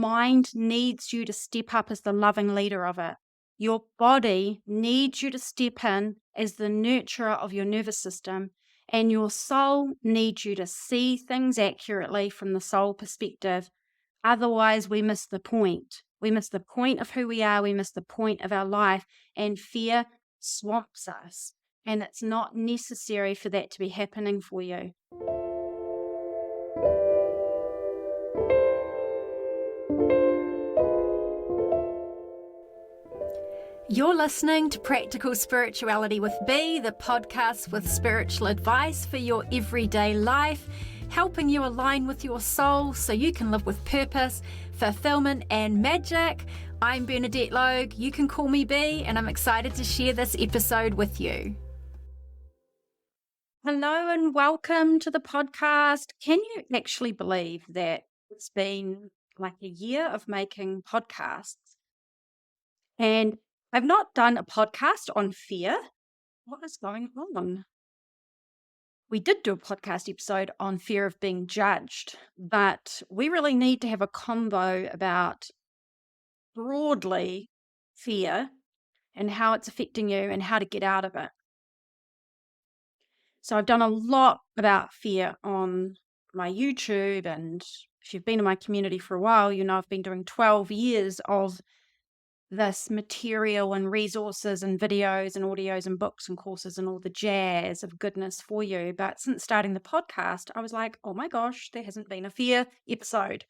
mind needs you to step up as the loving leader of it. Your body needs you to step in as the nurturer of your nervous system, and your soul needs you to see things accurately from the soul perspective. Otherwise, we miss the point. We miss the point of who we are. We miss the point of our life, and fear swamps us. And it's not necessary for that to be happening for you. You're listening to Practical Spirituality with B, the podcast with spiritual advice for your everyday life, helping you align with your soul so you can live with purpose, fulfillment, and magic. I'm Bernadette Logue. You can call me B, and I'm excited to share this episode with you. Hello and welcome to the podcast. Can you actually believe that it's been like a year of making podcasts? And I've not done a podcast on fear. What is going on? We did do a podcast episode on fear of being judged, but we really need to have a combo about broadly fear and how it's affecting you and how to get out of it. So I've done a lot about fear on my YouTube, and if you've been in my community for a while, you know I've been doing 12 years of this material and resources and videos and audios and books and courses and all the jazz of goodness for you. But since starting the podcast, I was like, oh my gosh, there hasn't been a fear episode.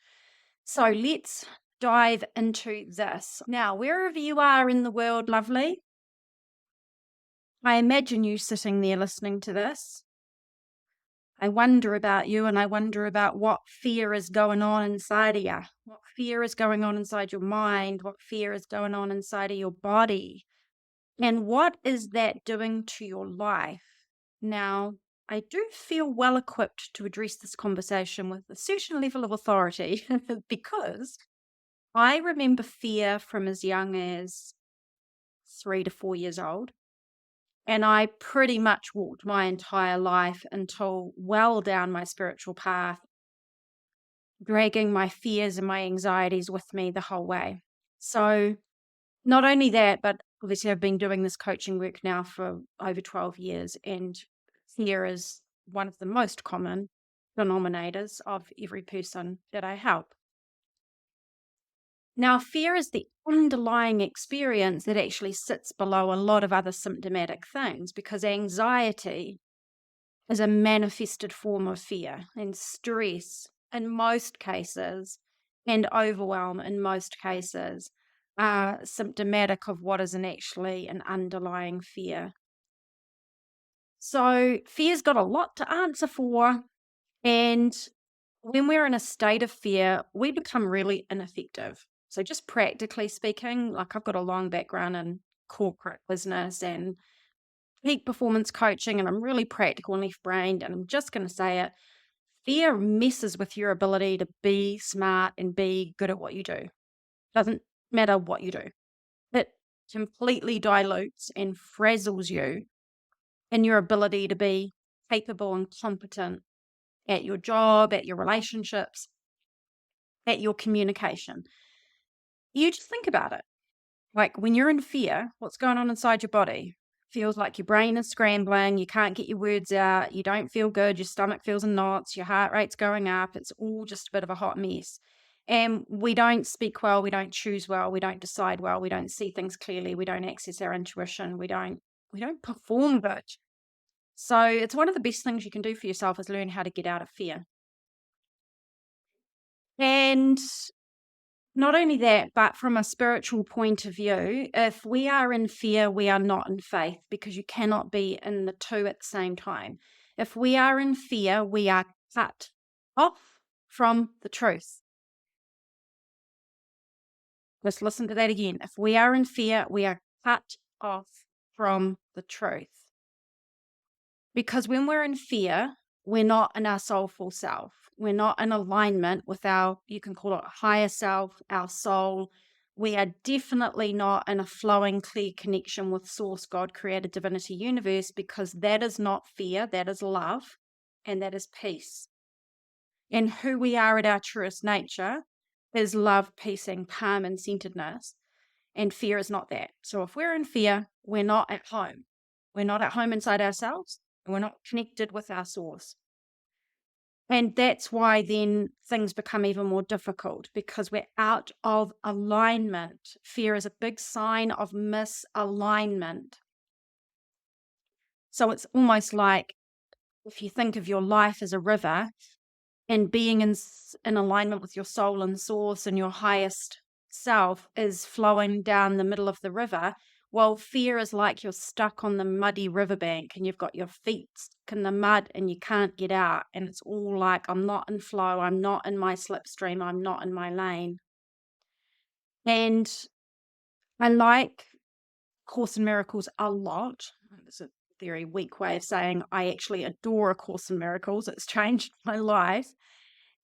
So let's dive into this. Now, wherever you are in the world, lovely, I imagine you sitting there listening to this. I wonder about you, and I wonder about what fear is going on inside of you. What fear is going on inside your mind? What fear is going on inside of your body? And what is that doing to your life? Now, I do feel well equipped to address this conversation with a certain level of authority because I remember fear from as young as 3 to 4 years old. And I pretty much walked my entire life until well down my spiritual path, dragging my fears and my anxieties with me the whole way. So not only that, but obviously I've been doing this coaching work now for over 12 years, and fear is one of the most common denominators of every person that I help. Now, fear is the underlying experience that actually sits below a lot of other symptomatic things, because anxiety is a manifested form of fear, and stress in most cases and overwhelm in most cases are symptomatic of what is actually an underlying fear. So fear's got a lot to answer for, and when we're in a state of fear, we become really ineffective. So just practically speaking, like I've got a long background in corporate business and peak performance coaching, and I'm really practical and left-brained, and I'm just going to say it. Fear messes with your ability to be smart and be good at what you do. Doesn't matter what you do. It completely dilutes and frazzles you in your ability to be capable and competent at your job, at your relationships, at your communication. You just think about it. Like when you're in fear, what's going on inside your body? Feels like your brain is scrambling, you can't get your words out, you don't feel good, your stomach feels in knots, your heart rate's going up, it's all just a bit of a hot mess. And we don't speak well, we don't choose well, we don't decide well, we don't see things clearly, we don't access our intuition, we don't perform good. So it's one of the best things you can do for yourself is learn how to get out of fear. And not only that, but from a spiritual point of view, if we are in fear, we are not in faith, because you cannot be in the two at the same time. If we are in fear, we are cut off from the truth. Let's listen to that again. If we are in fear, we are cut off from the truth. Because when we're in fear, we're not in our soulful self. We're not in alignment with our, you can call it higher self, our soul. We are definitely not in a flowing, clear connection with source, God, creator, divinity, universe, because that is not fear, that is love, and that is peace. And who we are at our truest nature is love, peace, and calm and centeredness. And fear is not that. So if we're in fear, we're not at home. We're not at home inside ourselves. And we're not connected with our source. And that's why then things become even more difficult, because we're out of alignment. Fear is a big sign of misalignment. So it's almost like if you think of your life as a river, and being in alignment with your soul and source and your highest self is flowing down the middle of the river. Well, fear is like you're stuck on the muddy riverbank and you've got your feet stuck in the mud and you can't get out. And it's all like, I'm not in flow. I'm not in my slipstream. I'm not in my lane. And I like Course in Miracles a lot. It's a very weak way of saying I actually adore A Course in Miracles. It's changed my life.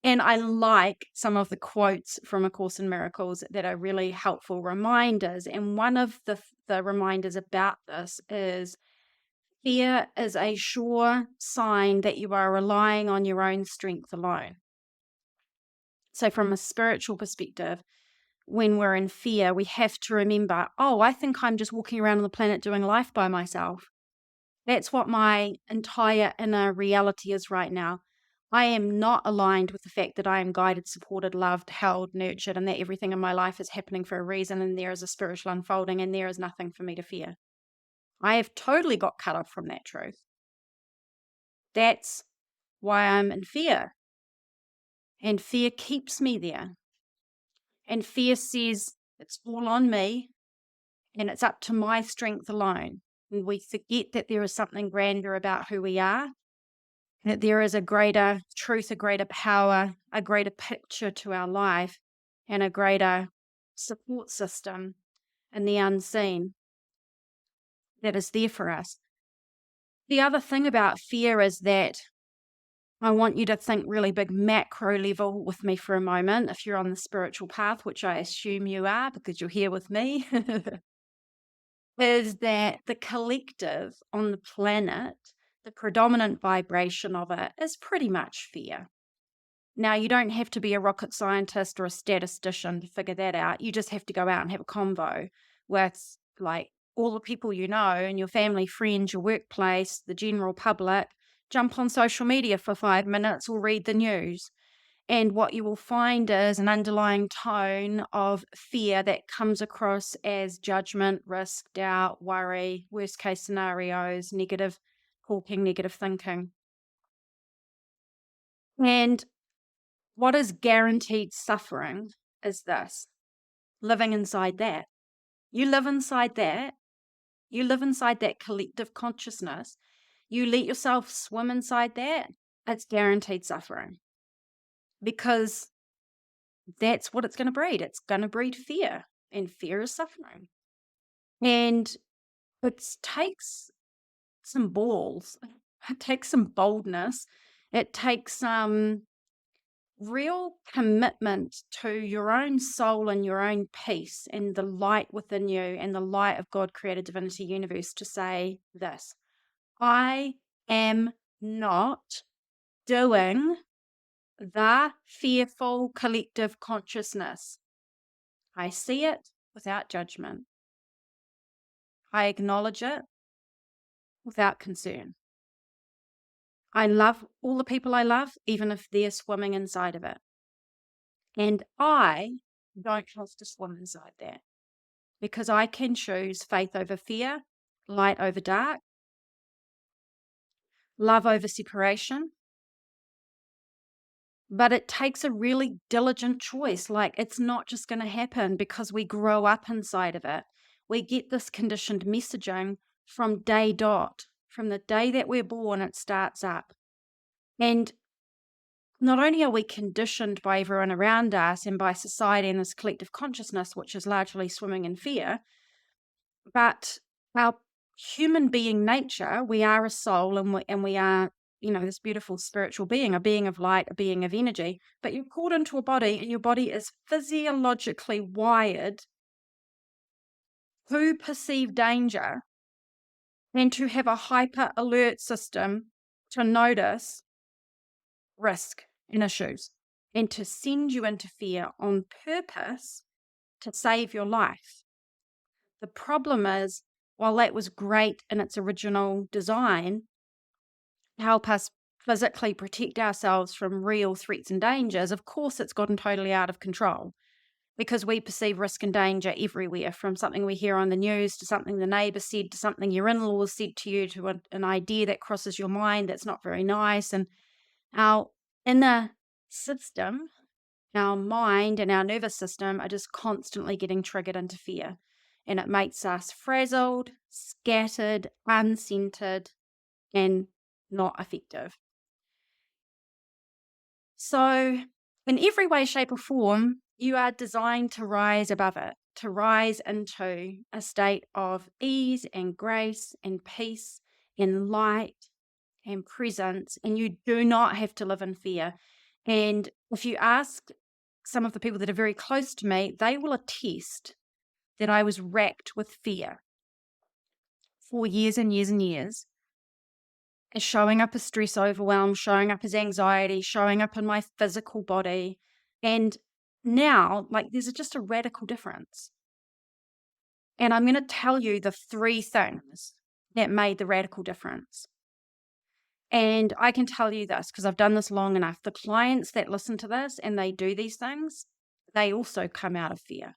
And I like some of the quotes from A Course in Miracles that are really helpful reminders. And one of the reminders about this is, fear is a sure sign that you are relying on your own strength alone. So from a spiritual perspective, when we're in fear, we have to remember, oh, I think I'm just walking around on the planet doing life by myself. That's what my entire inner reality is right now. I am not aligned with the fact that I am guided, supported, loved, held, nurtured, and that everything in my life is happening for a reason, and there is a spiritual unfolding, and there is nothing for me to fear. I have totally got cut off from that truth. That's why I'm in fear. And fear keeps me there. And fear says it's all on me, and it's up to my strength alone. And we forget that there is something grander about who we are, that there is a greater truth, a greater power, a greater picture to our life, and a greater support system in the unseen that is there for us. The other thing about fear is that I want you to think really big macro level with me for a moment, if you're on the spiritual path, which I assume you are because you're here with me, is that the collective on the planet, the predominant vibration of it is pretty much fear. Now, you don't have to be a rocket scientist or a statistician to figure that out. You just have to go out and have a convo with like all the people you know and your family, friends, your workplace, the general public. Jump on social media for 5 minutes or read the news. And what you will find is an underlying tone of fear that comes across as judgment, risk, doubt, worry, worst case scenarios, negative talking, negative thinking. And what is guaranteed suffering is this: living inside that. You live inside that. You live inside that collective consciousness. You let yourself swim inside that. It's guaranteed suffering. Because that's what it's going to breed. It's going to breed fear, and fear is suffering. And it takes some balls. It takes some boldness. It takes some real commitment to your own soul and your own peace and the light within you and the light of God, creator, divinity, universe, to say this: I am not doing the fearful collective consciousness. I see it without judgment. I acknowledge it without concern. I love all the people I love, even if they're swimming inside of it. And I don't have to swim inside that, because I can choose faith over fear, light over dark, love over separation. But it takes a really diligent choice. Like, it's not just going to happen because we grow up inside of it. We get this conditioned messaging from day dot. From the day that we're born, it starts up. And not only are we conditioned by everyone around us and by society and this collective consciousness, which is largely swimming in fear, but our human being nature, we are a soul, and we are, this beautiful spiritual being, a being of light, a being of energy. But you're called into a body, and your body is physiologically wired to perceive danger and to have a hyper alert system to notice risk and issues. and to send you into fear on purpose to save your life. The problem is, while that was great in its original design to help us physically protect ourselves from real threats and dangers, of course it's gotten totally out of control because we perceive risk and danger everywhere, from something we hear on the news to something the neighbour said to something your in-laws said to you to an idea that crosses your mind that's not very nice. And our inner system, our mind and our nervous system are just constantly getting triggered into fear. And it makes us frazzled, scattered, uncentered, and not effective. So, in every way, shape, or form, you are designed to rise above it, to rise into a state of ease and grace and peace and light and presence. And you do not have to live in fear. And if you ask some of the people that are very close to me, they will attest that I was racked with fear for years and years and years. As showing up as stress overwhelm, showing up as anxiety, showing up in my physical body. And now, there's just a radical difference. And I'm going to tell you the 3 things that made the radical difference. And I can tell you this because I've done this long enough. The clients that listen to this and they do these things, they also come out of fear.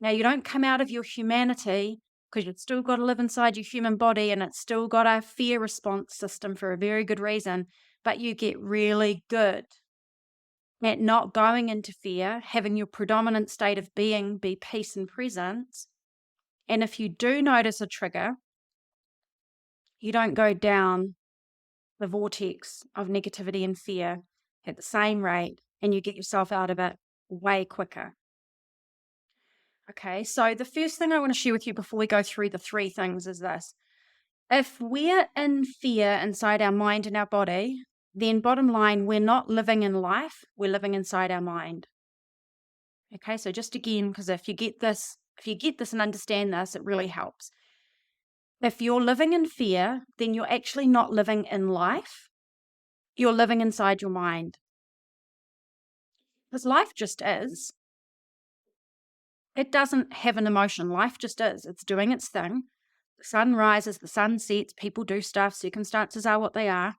Now, you don't come out of your humanity because you've still got to live inside your human body and it's still got a fear response system for a very good reason, but you get really good at not going into fear, having your predominant state of being be peace and presence. And if you do notice a trigger, you don't go down the vortex of negativity and fear at the same rate, and you get yourself out of it way quicker. Okay, so the first thing I want to share with you before we go through the 3 things is this. If we're in fear inside our mind and our body, then bottom line, we're not living in life, we're living inside our mind. Okay, so just again, because if you get this and understand this, it really helps. If you're living in fear, then you're actually not living in life, you're living inside your mind. Because life just is. It doesn't have an emotion. Life just is. It's doing its thing. The sun rises, the sun sets, people do stuff, circumstances are what they are.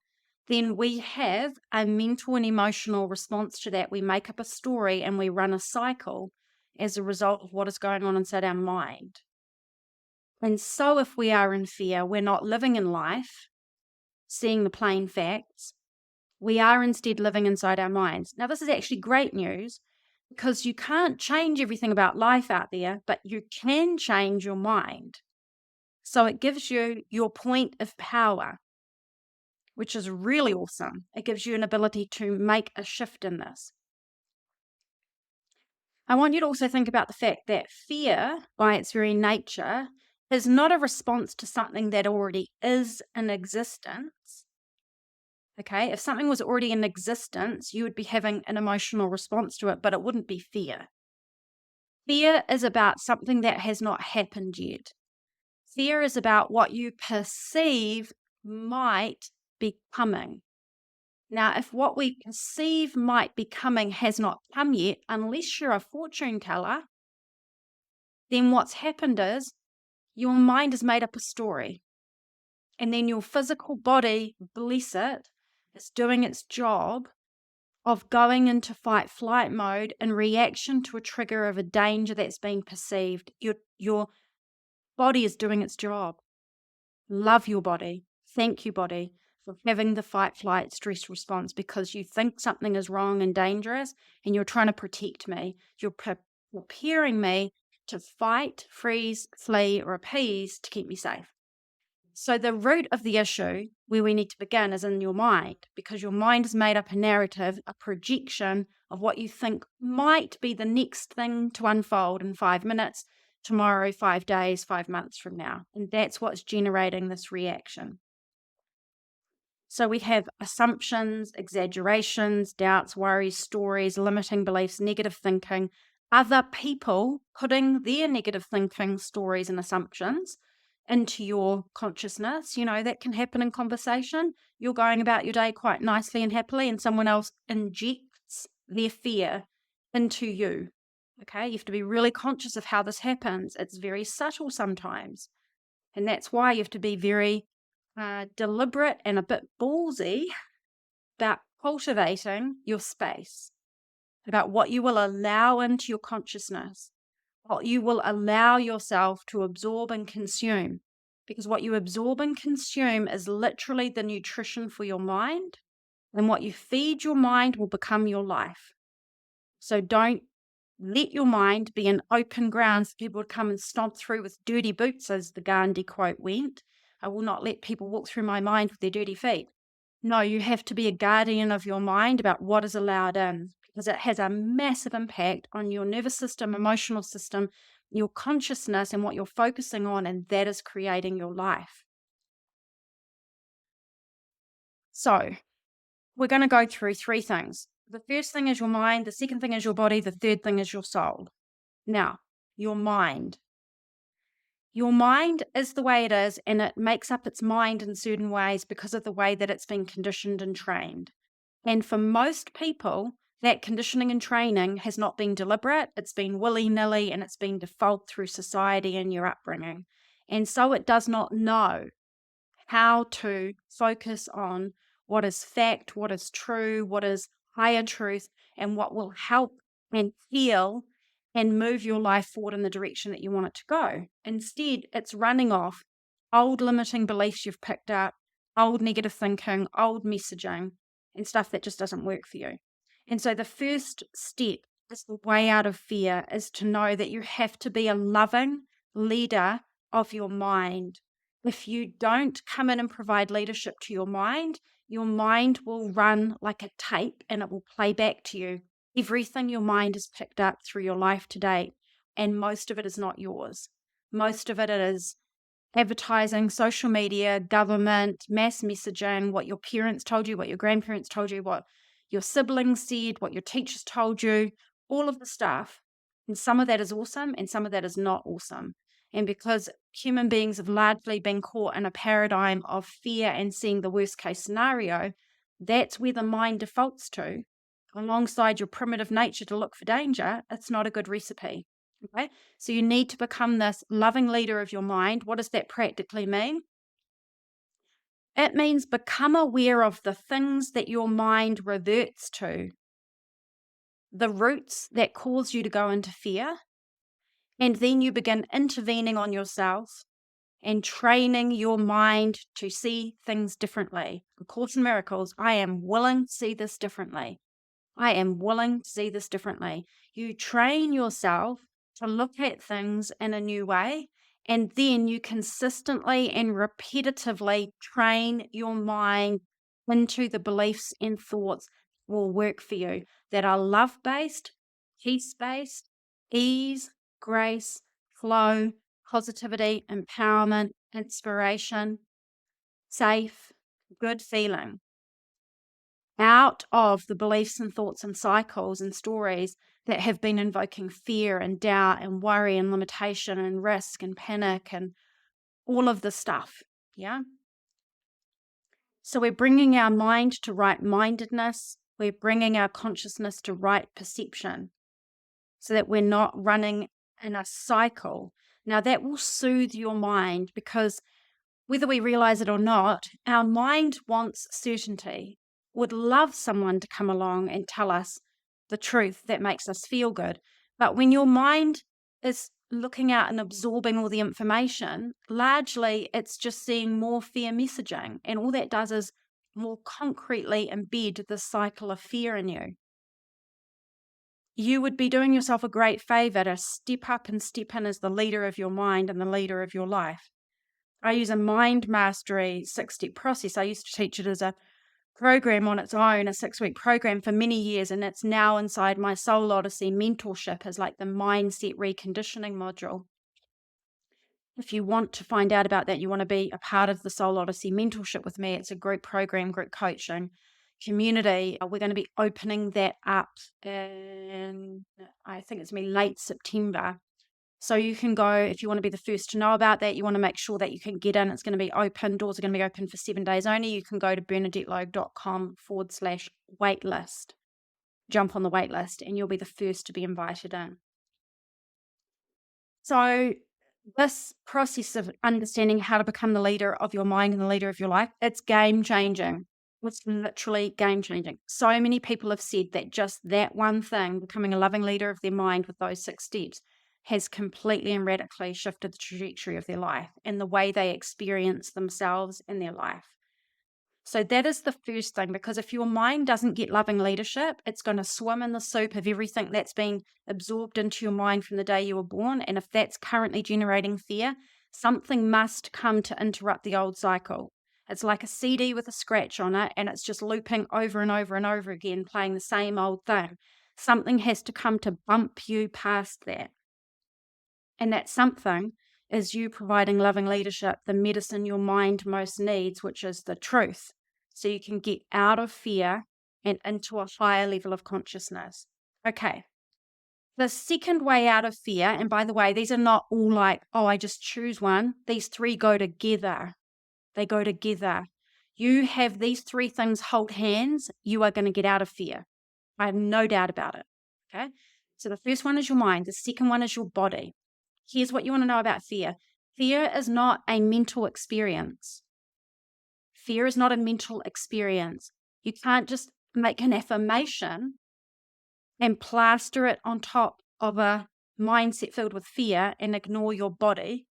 Then we have a mental and emotional response to that. We make up a story and we run a cycle as a result of what is going on inside our mind. And so if we are in fear, we're not living in life, seeing the plain facts. We are instead living inside our minds. Now, this is actually great news, because you can't change everything about life out there, but you can change your mind. So it gives you your point of power, which is really awesome. It gives you an ability to make a shift in this. I want you to also think about the fact that fear, by its very nature, is not a response to something that already is in existence. Okay, if something was already in existence, you would be having an emotional response to it, but it wouldn't be fear. Fear is about something that has not happened yet. Fear is about what you perceive might be coming. Now, if what we perceive might be coming has not come yet, unless you're a fortune teller, then what's happened is your mind has made up a story. And then your physical body, bless it, is doing its job of going into fight-flight mode in reaction to a trigger of a danger that's being perceived. Your body is doing its job. Love your body. Thank you, body, for having the fight-flight stress response, because you think something is wrong and dangerous and you're trying to protect me. You're preparing me to fight, freeze, flee, or appease to keep me safe. So the root of the issue where we need to begin is in your mind, because your mind has made up a narrative, a projection of what you think might be the next thing to unfold in 5 minutes, tomorrow, 5 days, 5 months from now. And that's what's generating this reaction. So we have assumptions, exaggerations, doubts, worries, stories, limiting beliefs, negative thinking, other people putting their negative thinking, stories, and assumptions into your consciousness. That can happen in conversation. You're going about your day quite nicely and happily, and someone else injects their fear into you. Okay, you have to be really conscious of how this happens. It's very subtle sometimes. And that's why you have to be very deliberate and a bit ballsy about cultivating your space, about what you will allow into your consciousness, what you will allow yourself to absorb and consume. Because what you absorb and consume is literally the nutrition for your mind, and what you feed your mind will become your life. So don't let your mind be an open ground for people to come and stomp through with dirty boots, as the Gandhi quote went. I will not let people walk through my mind with their dirty feet. No, you have to be a guardian of your mind about what is allowed in, because it has a massive impact on your nervous system, emotional system, your consciousness, and what you're focusing on, and that is creating your life. So we're going to go through three things. The first thing is your mind, the second thing is your body, the third thing is your soul. Now, your mind. Your mind is the way it is, and it makes up its mind in certain ways because of the way that it's been conditioned and trained. And for most people, that conditioning and training has not been deliberate. It's been willy-nilly, and it's been default through society and your upbringing. And so it does not know how to focus on what is fact, what is true, what is higher truth, and what will help and heal and move your life forward in the direction that you want it to go. Instead, it's running off old limiting beliefs you've picked up, old negative thinking, old messaging, and stuff that just doesn't work for you. And so the first step is the way out of fear is to know that you have to be a loving leader of your mind. If you don't come in and provide leadership to your mind will run like a tape, and it will play back to you everything your mind has picked up through your life to date. And most of it is not yours. Most of it is advertising, social media, government, mass messaging, what your parents told you, what your grandparents told you, what your siblings said, what your teachers told you, all of the stuff. And some of that is awesome, and some of that is not awesome. And because human beings have largely been caught in a paradigm of fear and seeing the worst case scenario, that's where the mind defaults to, alongside your primitive nature to look for danger. It's not a good recipe. Okay, so you need to become this loving leader of your mind. What does that practically mean? It means become aware of the things that your mind reverts to, the roots that cause you to go into fear, and then you begin intervening on yourself and training your mind to see things differently. A Course in Miracles, I am willing to see this differently. I am willing to see this differently. You train yourself to look at things in a new way, and then you consistently and repetitively train your mind into the beliefs and thoughts that will work for you, that are love-based, peace-based, ease, grace, flow, positivity, empowerment, inspiration, safe, good feeling. Out of the beliefs and thoughts and cycles and stories that have been invoking fear and doubt and worry and limitation and risk and panic and all of the stuff. Yeah. So we're bringing our mind to right-mindedness. We're bringing our consciousness to right perception so that we're not running in a cycle. Now that will soothe your mind, because whether we realize it or not, our mind wants certainty. Would love someone to come along and tell us the truth that makes us feel good. But when your mind is looking out and absorbing all the information, largely it's just seeing more fear messaging. And all that does is more concretely embed the cycle of fear in you. You would be doing yourself a great favor to step up and step in as the leader of your mind and the leader of your life. I use a mind mastery 6-step process. I used to teach it as a program on its own, a 6-week program for many years, and it's now inside my Soul Odyssey mentorship as like the mindset reconditioning module. If you want to find out about that, you want to be a part of the Soul Odyssey mentorship with me, it's a group program, group coaching community. We're going to be opening that up in, I think it's going to be late September. So you can go, if you want to be the first to know about that, you want to make sure that you can get in. It's going to be open. Doors are going to be open for 7 days only. You can go to bernadettelogue.com/waitlist. jump on the wait list and you'll be the first to be invited in. So this process of understanding how to become the leader of your mind and the leader of your life, it's game changing. It's literally game changing. So many people have said that just that one thing, becoming a loving leader of their mind with those 6 steps, has completely and radically shifted the trajectory of their life and the way they experience themselves in their life. So that is the first thing, because if your mind doesn't get loving leadership, it's going to swim in the soup of everything that's been absorbed into your mind from the day you were born. And if that's currently generating fear, something must come to interrupt the old cycle. It's like a CD with a scratch on it, and it's just looping over and over and over again, playing the same old thing. Something has to come to bump you past that. And that something is you providing loving leadership, the medicine your mind most needs, which is the truth. So you can get out of fear and into a higher level of consciousness. Okay. The second way out of fear, and by the way, these are not all like, oh, I just choose one. These 3 go together. They go together. You have these 3 things hold hands, you are going to get out of fear. I have no doubt about it. Okay. So the first one is your mind. The second one is your body. Here's what you want to know about fear. Fear is not a mental experience. Fear is not a mental experience. You can't just make an affirmation and plaster it on top of a mindset filled with fear and ignore your body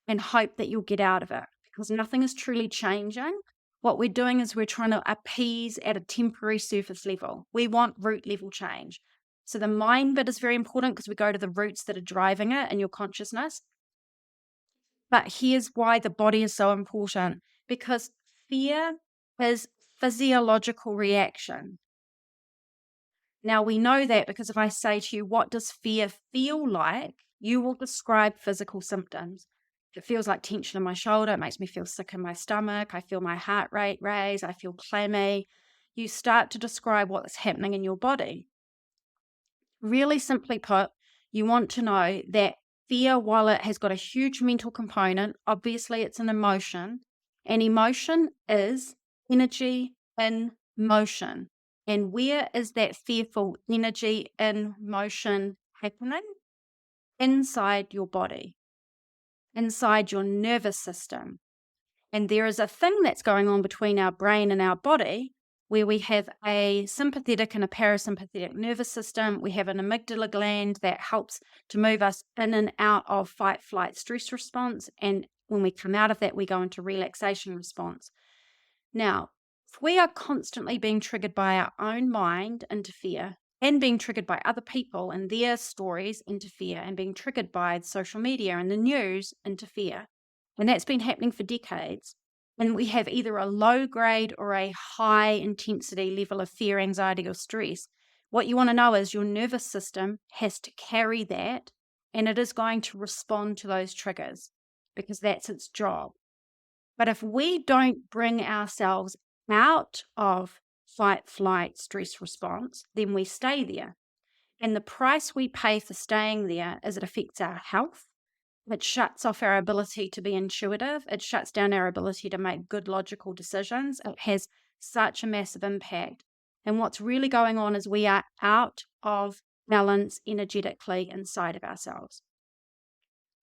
and hope that you'll get out of it, because nothing is truly changing. What we're doing is we're trying to appease at a temporary surface level. We want root level change. So the mind bit is very important because we go to the roots that are driving it in your consciousness. But here's why the body is so important, because fear is physiological reaction. Now we know that because if I say to you, what does fear feel like? You will describe physical symptoms. If it feels like tension in my shoulder, it makes me feel sick in my stomach, I feel my heart rate raise, I feel clammy. You start to describe what's happening in your body. Really simply put, you want to know that fear, while it has got a huge mental component, obviously it's an emotion, and emotion is energy in motion. And where is that fearful energy in motion happening? Inside your body, inside your nervous system. And there is a thing that's going on between our brain and our body where we have a sympathetic and a parasympathetic nervous system. We have an amygdala gland that helps to move us in and out of fight, flight, stress response. And when we come out of that, we go into relaxation response. Now, if we are constantly being triggered by our own mind into fear, and being triggered by other people and their stories into fear, and being triggered by social media and the news into fear, and that's been happening for decades, and we have either a low grade or a high intensity level of fear, anxiety, or stress, what you want to know is your nervous system has to carry that, and it is going to respond to those triggers because that's its job. But if we don't bring ourselves out of fight, flight, stress response, then we stay there. And the price we pay for staying there is it affects our health. It shuts off our ability to be intuitive. It shuts down our ability to make good logical decisions. It has such a massive impact. And what's really going on is we are out of balance energetically inside of ourselves.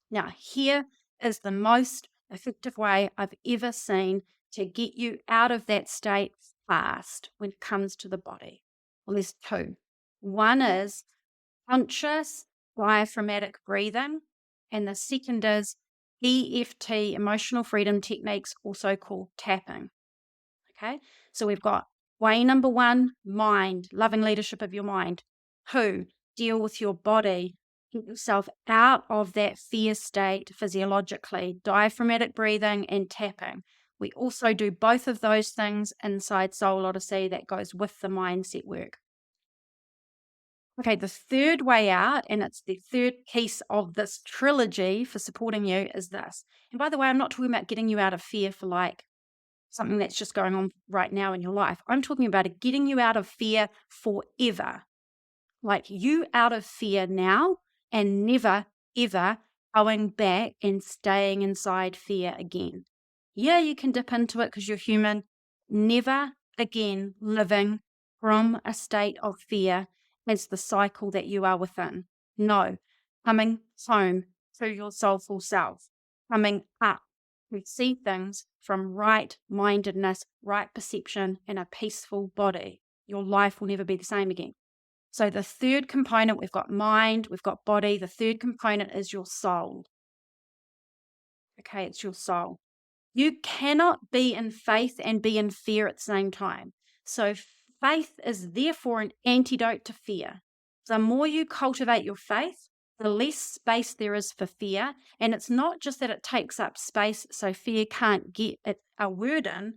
Now, here is the most effective way I've ever seen to get you out of that state fast when it comes to the body. Well, there's 2. One is conscious diaphragmatic breathing, and the second is EFT, emotional freedom techniques, also called tapping. Okay, so we've got way number 1, mind, loving leadership of your mind. 2, deal with your body. Get yourself out of that fear state physiologically, diaphragmatic breathing and tapping. We also do both of those things inside Soul Odyssey that goes with the mindset work. Okay, the third way out, and it's the third piece of this trilogy for supporting you, is this. And by the way, I'm not talking about getting you out of fear for like something that's just going on right now in your life. I'm talking about getting you out of fear forever. Like you out of fear now and never, ever going back and staying inside fear again. Yeah, you can dip into it because you're human. Never again living from a state of fear as the cycle that you are within. No, coming home to your soulful self, coming up to see things from right mindedness, right perception, and a peaceful body. Your life will never be the same again. So the third component, we've got mind, we've got body. The third component is your soul. Okay, it's your soul. You cannot be in faith and be in fear at the same time. So faith is therefore an antidote to fear. The more you cultivate your faith, the less space there is for fear. And it's not just that it takes up space so fear can't get a word in.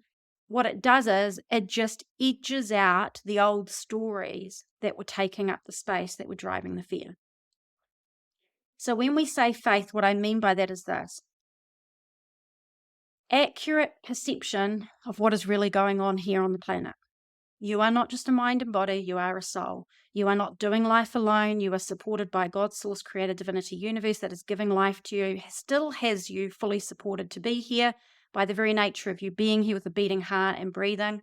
What it does is it just edges out the old stories that were taking up the space, that were driving the fear. So when we say faith, what I mean by that is this: accurate perception of what is really going on here on the planet. You are not just a mind and body, you are a soul. You are not doing life alone. You are supported by God's source, creator, divinity, universe that is giving life to you, still has you fully supported to be here by the very nature of you being here with a beating heart and breathing.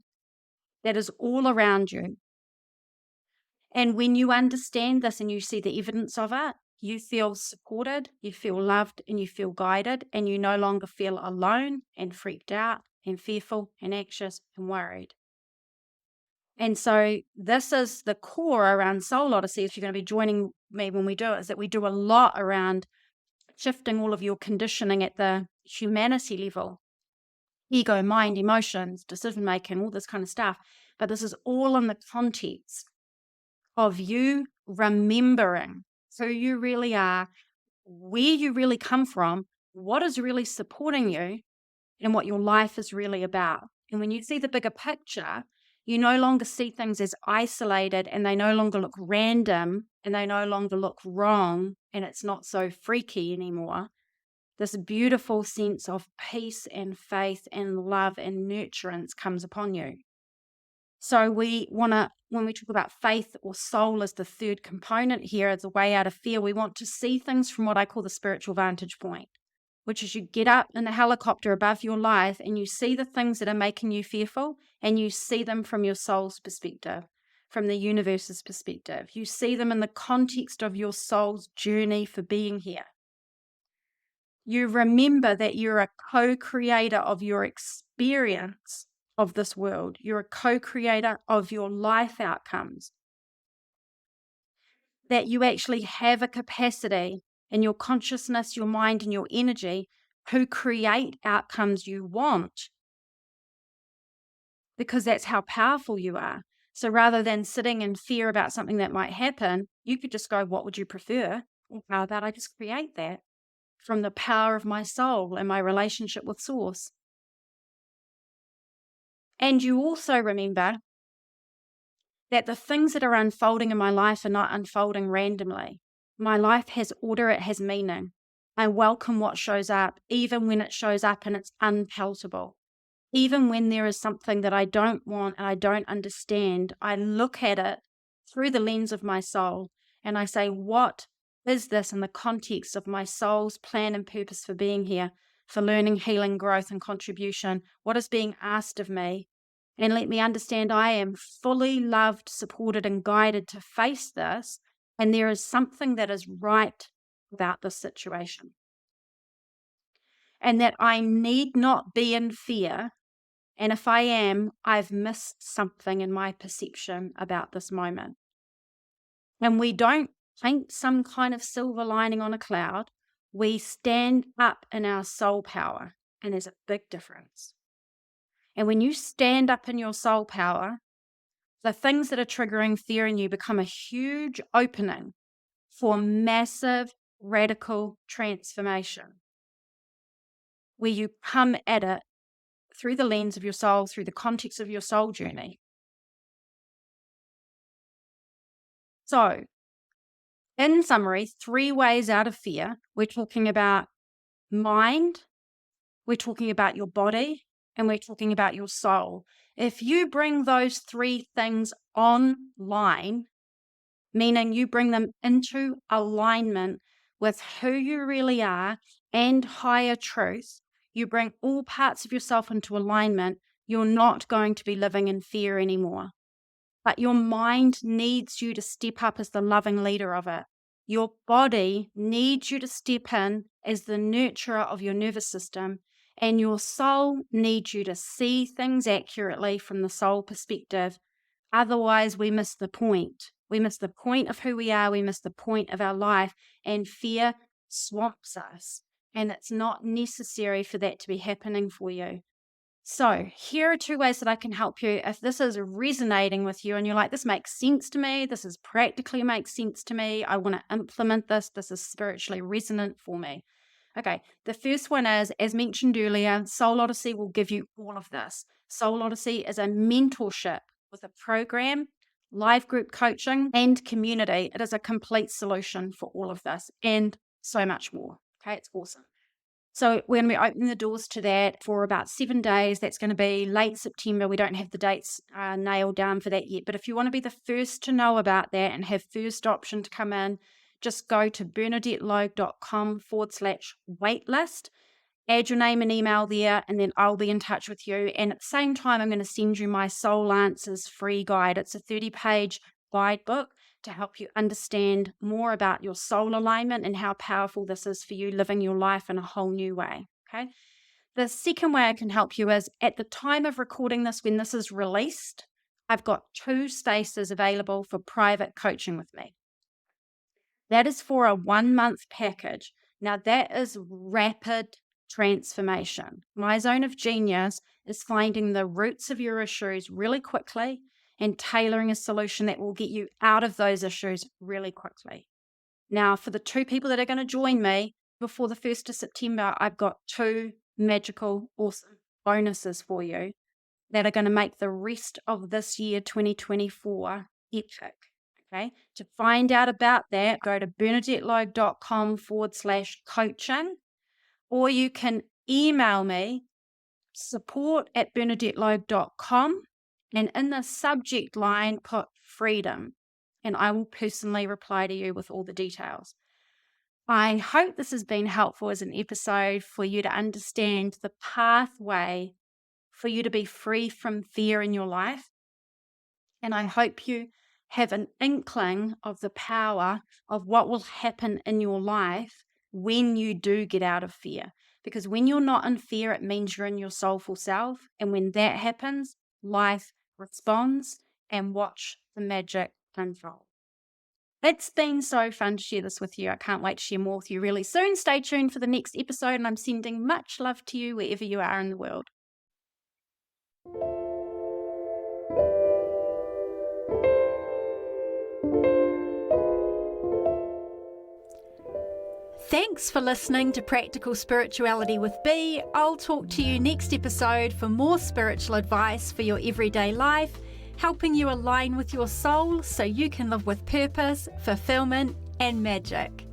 That is all around you. And when you understand this and you see the evidence of it, you feel supported, you feel loved, and you feel guided, and you no longer feel alone and freaked out and fearful and anxious and worried. And so this is the core around Soul Odyssey. If you're going to be joining me when we do it, is that we do a lot around shifting all of your conditioning at the humanity level. Ego, mind, emotions, decision-making, all this kind of stuff. But this is all in the context of you remembering who you really are, where you really come from, what is really supporting you, and what your life is really about. And when you see the bigger picture, you no longer see things as isolated, and they no longer look random, and they no longer look wrong, and it's not so freaky anymore. This beautiful sense of peace and faith and love and nurturance comes upon you. So we want to, when we talk about faith or soul as the third component here, as a way out of fear, we want to see things from what I call the spiritual vantage point, which is you get up in the helicopter above your life and you see the things that are making you fearful, and you see them from your soul's perspective, from the universe's perspective. You see them in the context of your soul's journey for being here. You remember that you're a co-creator of your experience of this world. You're a co-creator of your life outcomes. That you actually have a capacity in your consciousness, your mind, and your energy to create outcomes you want, because that's how powerful you are. So rather than sitting in fear about something that might happen, you could just go, what would you prefer? Well, how about I just create that from the power of my soul and my relationship with Source? And you also remember that the things that are unfolding in my life are not unfolding randomly. My life has order, it has meaning. I welcome what shows up, even when it shows up and it's unpalatable. Even when there is something that I don't want and I don't understand, I look at it through the lens of my soul and I say, what is this in the context of my soul's plan and purpose for being here, for learning, healing, growth, and contribution? What is being asked of me? And let me understand I am fully loved, supported, and guided to face this. And there is something that is right about this situation. And that I need not be in fear. And if I am, I've missed something in my perception about this moment. And we don't paint some kind of silver lining on a cloud. We stand up in our soul power. And there's a big difference. And when you stand up in your soul power, the things that are triggering fear in you become a huge opening for massive, radical transformation, where you come at it through the lens of your soul, through the context of your soul journey. So, in summary, 3 ways out of fear. We're talking about mind, we're talking about your body, and we're talking about your soul. If you bring those 3 things online, meaning you bring them into alignment with who you really are and higher truth, you bring all parts of yourself into alignment, you're not going to be living in fear anymore. but your mind needs you to step up as the loving leader of it. Your body needs you to step in as the nurturer of your nervous system, and your soul needs you to see things accurately from the soul perspective. Otherwise, we miss the point. We miss the point of who we are. We miss the point of our life, and fear swamps us. And it's not necessary for that to be happening for you. So here are 2 ways that I can help you. If this is resonating with you and you're like, this makes sense to me, this is practically makes sense to me, I want to implement this is spiritually resonant for me. Okay, the first one is, as mentioned earlier, Soul Odyssey will give you all of this. Soul Odyssey is a mentorship with a program, live group coaching, and community. It is a complete solution for all of this and so much more. Okay, it's awesome. So we're going to be opening the doors to that for about 7 days. That's going to be late September. We don't have the dates nailed down for that yet. But if you want to be the first to know about that and have first option to come in, just go to bernadettelogue.com/waitlist. Add your name and email there, and then I'll be in touch with you. And at the same time, I'm going to send you my Soul Answers free guide. It's a 30-page guidebook to help you understand more about your soul alignment and how powerful this is for you living your life in a whole new way. Okay. The second way I can help you is, at the time of recording this, when this is released, I've got 2 spaces available for private coaching with me. That is for a 1-month package. Now that is rapid transformation. My zone of genius is finding the roots of your issues really quickly and tailoring a solution that will get you out of those issues really quickly. Now, for the 2 people that are going to join me before the 1st of September, I've got 2 magical, awesome bonuses for you that are going to make the rest of this year, 2024, epic. Okay. To find out about that, go to bernadettelogue.com/coaching, or you can email me support@bernadettelogue.com. And in the subject line, put freedom, and I will personally reply to you with all the details. I hope this has been helpful as an episode for you to understand the pathway for you to be free from fear in your life. And I hope you have an inkling of the power of what will happen in your life when you do get out of fear. Because when you're not in fear, it means you're in your soulful self. And when that happens, life responds, and watch the magic unfold. It's been so fun to share this with you. I can't wait to share more with you really soon. Stay tuned for the next episode, and I'm sending much love to you wherever you are in the world. Thanks for listening to Practical Spirituality with Bea. I'll talk to you next episode for more spiritual advice for your everyday life, helping you align with your soul so you can live with purpose, fulfillment, and magic.